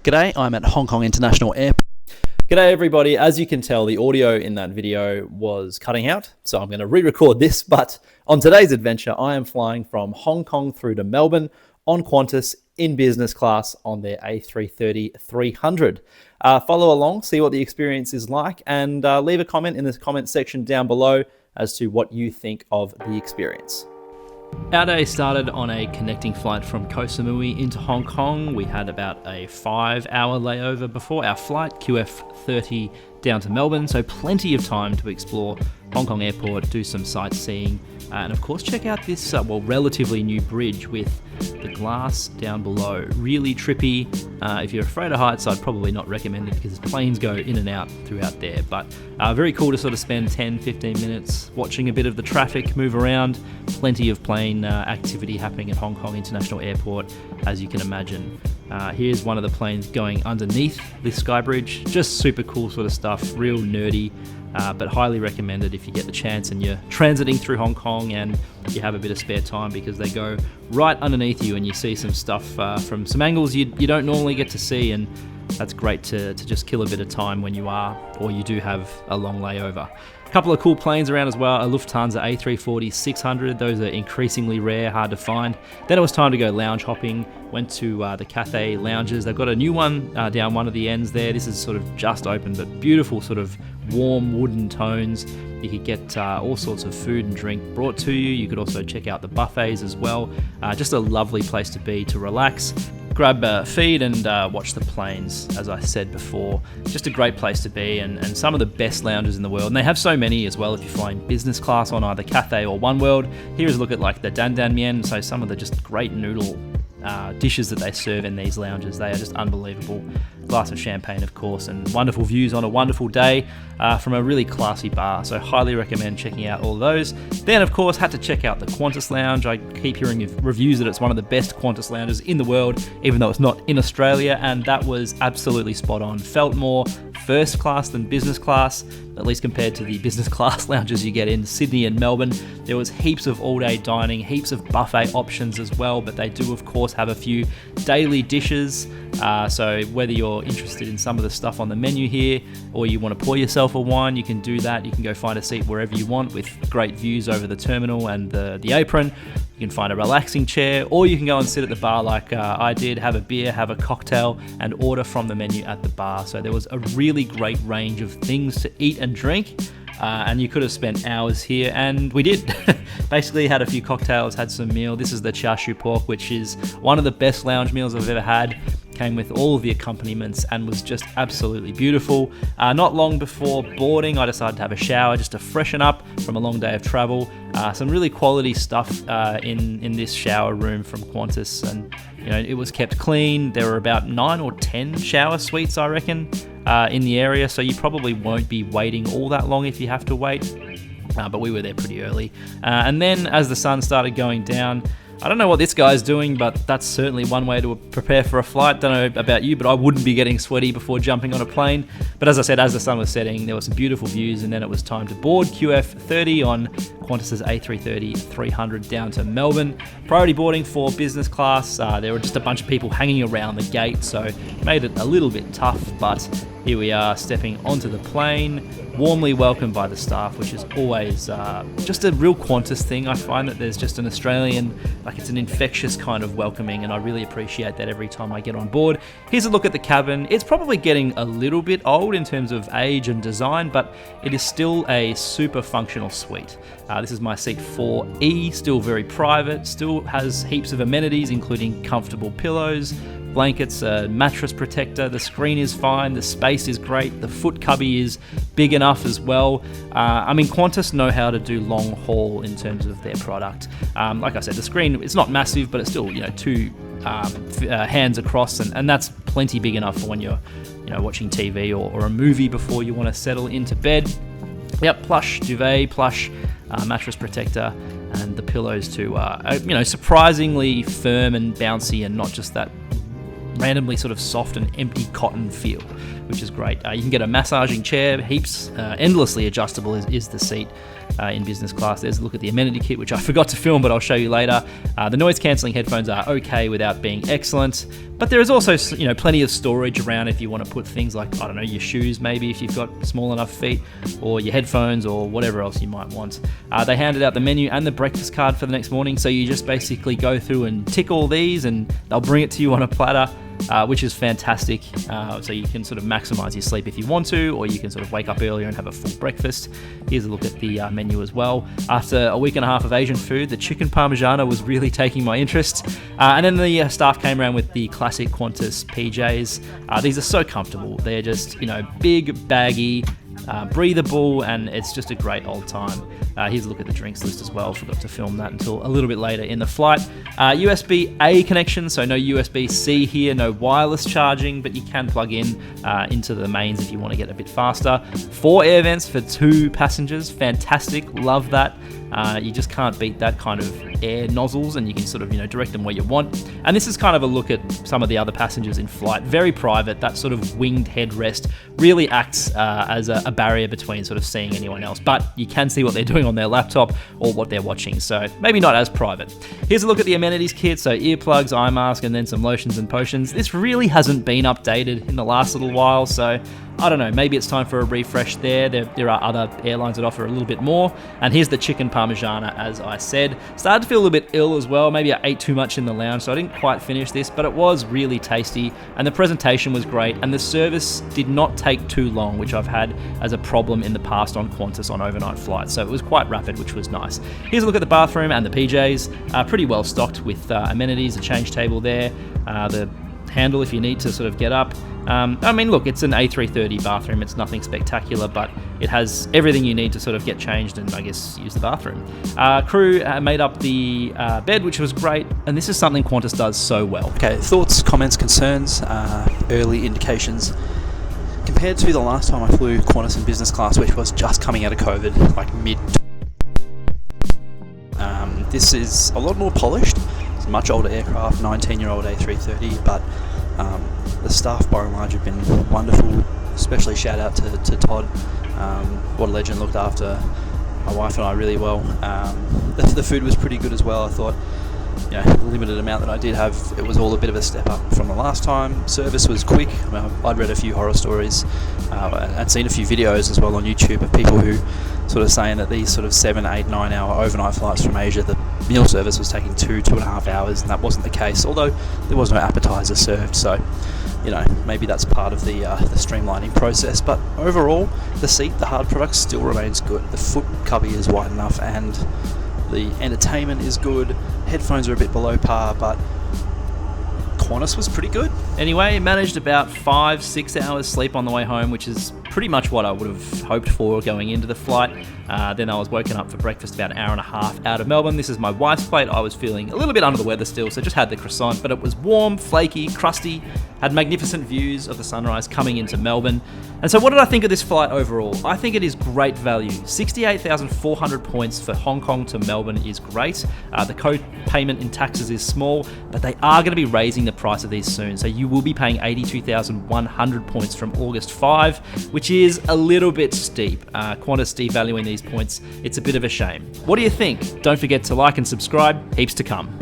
G'day, I'm at Hong Kong International Airport. G'day everybody, as you can tell the audio in that video was cutting out, so I'm going to re-record this, but on today's adventure I am flying from Hong Kong through to Melbourne on Qantas in business class on their A330-300. Follow along, see what the experience is like, and leave a comment in the comment section down below as to what you think of the experience. Our day started on a connecting flight from Koh Samui into Hong Kong. We had about a 5-hour layover before our flight, QF30 down to Melbourne, so plenty of time to explore Hong Kong Airport, do some sightseeing, and of course check out this relatively new bridge with the glass down below. Really trippy. If you're afraid of heights, I'd probably not recommend it because planes go in and out throughout there, but very cool to sort of spend 10-15 minutes watching a bit of the traffic move around. Plenty of plane activity happening at Hong Kong International Airport, as you can imagine. Here's one of the planes going underneath this sky bridge. Just super cool sort of stuff, real nerdy, but highly recommended if you get the chance and you're transiting through Hong Kong and you have a bit of spare time, because they go right underneath you and you see some stuff from some angles you don't normally get to see, and that's great to just kill a bit of time when you are, or you do have a long layover. A couple of cool planes around as well, a Lufthansa A330-300, those are increasingly rare, hard to find. Then it was time to go lounge hopping, went to the Cathay lounges. They've got a new one down one of the ends there. This is sort of just open, but beautiful sort of warm wooden tones. You could get all sorts of food and drink brought to you. You could also check out the buffets as well. Just a lovely place to be, to relax. Grab a feed and watch the planes, as I said before. Just a great place to be, and some of the best lounges in the world. And they have so many as well if you're flying business class on either Cathay or Oneworld. Here's a look at like the Dan Dan Mien, so some of the just great noodle dishes that they serve in these lounges. They are just unbelievable. Glass of champagne, of course, and wonderful views on a wonderful day from a really classy bar, so highly recommend checking out all those. Then of course had to check out the Qantas Lounge. I keep hearing reviews that it's one of the best Qantas lounges in the world, even though it's not in Australia, and that was absolutely spot on. Felt more first class than business class, at least compared to the business class lounges you get in Sydney and Melbourne. There was heaps of all-day dining, heaps of buffet options as well, but they do of course have a few daily dishes, so whether you're interested in some of the stuff on the menu here, or you want to pour yourself a wine, you can do that. You can go find a seat wherever you want with great views over the terminal and the apron. You can find a relaxing chair, or you can go and sit at the bar like I did, have a beer, have a cocktail, and order from the menu at the bar. So there was a really great range of things to eat and drink, and you could have spent hours here, and we did. Basically had a few cocktails, had some meal. This is the char siu pork, which is one of the best lounge meals I've ever had. Came with all of the accompaniments and was just absolutely beautiful. Not long before boarding, I decided to have a shower just to freshen up from a long day of travel. Some really quality stuff in this shower room from Qantas, and it was kept clean. There were about 9 or 10 shower suites, I reckon, in the area, so you probably won't be waiting all that long if you have to wait. But we were there pretty early. And then as the sun started going down, I don't know what this guy's doing, but that's certainly one way to prepare for a flight. Don't know about you, but I wouldn't be getting sweaty before jumping on a plane. But as I said, as the sun was setting, there were some beautiful views, and then it was time to board QF30 on Qantas's A330-300 down to Melbourne. Priority boarding for business class. There were just a bunch of people hanging around the gate, so made it a little bit tough, but here we are stepping onto the plane, warmly welcomed by the staff, which is always just a real Qantas thing. I find that there's just an Australian, it's an infectious kind of welcoming, and I really appreciate that every time I get on board. Here's a look at the cabin. It's probably getting a little bit old in terms of age and design, but it is still a super functional suite. This is my seat 4E, still very private, still has heaps of amenities, including comfortable pillows, blankets, a mattress protector. The screen is fine, the space is great, the foot cubby is big enough as well. Qantas know how to do long haul in terms of their product. Like I said, the screen, it's not massive, but it's still 2 hands across, and that's plenty big enough for when you're watching TV or a movie before you want to settle into bed. Yep, plush duvet, plush mattress protector, and the pillows too are surprisingly firm and bouncy, and not just that randomly sort of soft and empty cotton feel, which is great. You can get a massaging chair, heaps, endlessly adjustable is the seat. in business class. There's a look at the amenity kit, which I forgot to film, but I'll show you later. The noise cancelling headphones are okay without being excellent, but there is also, you know, plenty of storage around if you want to put things like, I don't know, your shoes maybe if you've got small enough feet, or your headphones, or whatever else you might want. They handed out the menu and the breakfast card for the next morning, so you just basically go through and tick all these and they'll bring it to you on a platter, which is fantastic. So you can sort of maximize your sleep if you want to, or you can sort of wake up earlier and have a full breakfast. Here's a look at the menu as well. After a week and a half of Asian food, the chicken parmigiana was really taking my interest. And then the staff came around with the classic Qantas PJs. These are so comfortable. They're just, you know, big, baggy, breathable, and it's just a great old time. Here's a look at the drinks list as well. Forgot to film that until a little bit later in the flight. USB-A connection, so no USB-C here, no wireless charging, but you can plug in into the mains if you want to get a bit faster. 4 air vents for 2 passengers, fantastic, love that. You just can't beat that kind of air nozzles, and you can sort of, you know, direct them where you want. And this is kind of a look at some of the other passengers in flight. Very private. That sort of winged headrest really acts as a barrier between sort of seeing anyone else, but you can see what they're doing on their laptop or what they're watching, so maybe not as private. Here's a look at the amenities kit, so earplugs, eye mask, and then some lotions and potions. This really hasn't been updated in the last little while, so I don't know, maybe it's time for a refresh there. There are other airlines that offer a little bit more. And here's the chicken parmigiana, as I said. Started to feel a little bit ill as well. Maybe I ate too much in the lounge, so I didn't quite finish this, but it was really tasty, and the presentation was great, and the service did not take too long, which I've had as a problem in the past on Qantas on overnight flights, so it was quite rapid, which was nice. Here's a look at the bathroom and the PJs. Pretty well stocked with amenities, a change table there, the handle if you need to sort of get up. I mean, look, it's an A330 bathroom. It's nothing spectacular, but it has everything you need to sort of get changed and, I guess, use the bathroom. Crew made up the bed, which was great, and this is something Qantas does so well. Okay, thoughts, comments, concerns, early indications. Compared to the last time I flew Qantas in business class, which was just coming out of COVID, like mid. This is a lot more polished. It's a much older aircraft, 19-year-old A330, but the staff by and large have been wonderful, especially shout out to Todd. What a legend, looked after my wife and I really well. The food was pretty good as well. I thought, you know, the limited amount that I did have, it was all a bit of a step up from the last time. Service was quick. I mean, I'd read a few horror stories and seen a few videos as well on YouTube of people who sort of saying that these sort of 7, 8, 9 hour overnight flights from Asia, the meal service was taking 2.5 hours, and that wasn't the case, although there was no appetizer served, so, you know, maybe that's part of the streamlining process. But overall, the hard product still remains good. The foot cubby is wide enough, and the entertainment is good. Headphones are a bit below par, but Qantas was pretty good. Anyway, managed about 5-6 hours sleep on the way home, which is pretty much what I would have hoped for going into the flight. Then I was woken up for breakfast about an hour and a half out of Melbourne. This is my wife's plate. I was feeling a little bit under the weather still, so just had the croissant, but it was warm, flaky, crusty, had magnificent views of the sunrise coming into Melbourne. And so what did I think of this flight overall? I think it is great value. 68,400 points for Hong Kong to Melbourne is great. The co-payment in taxes is small, but they are going to be raising the price of these soon. So you will be paying 82,100 points from August 5, which is a little bit steep. Qantas devaluing these points, it's a bit of a shame. What do you think? Don't forget to like and subscribe. Heaps to come.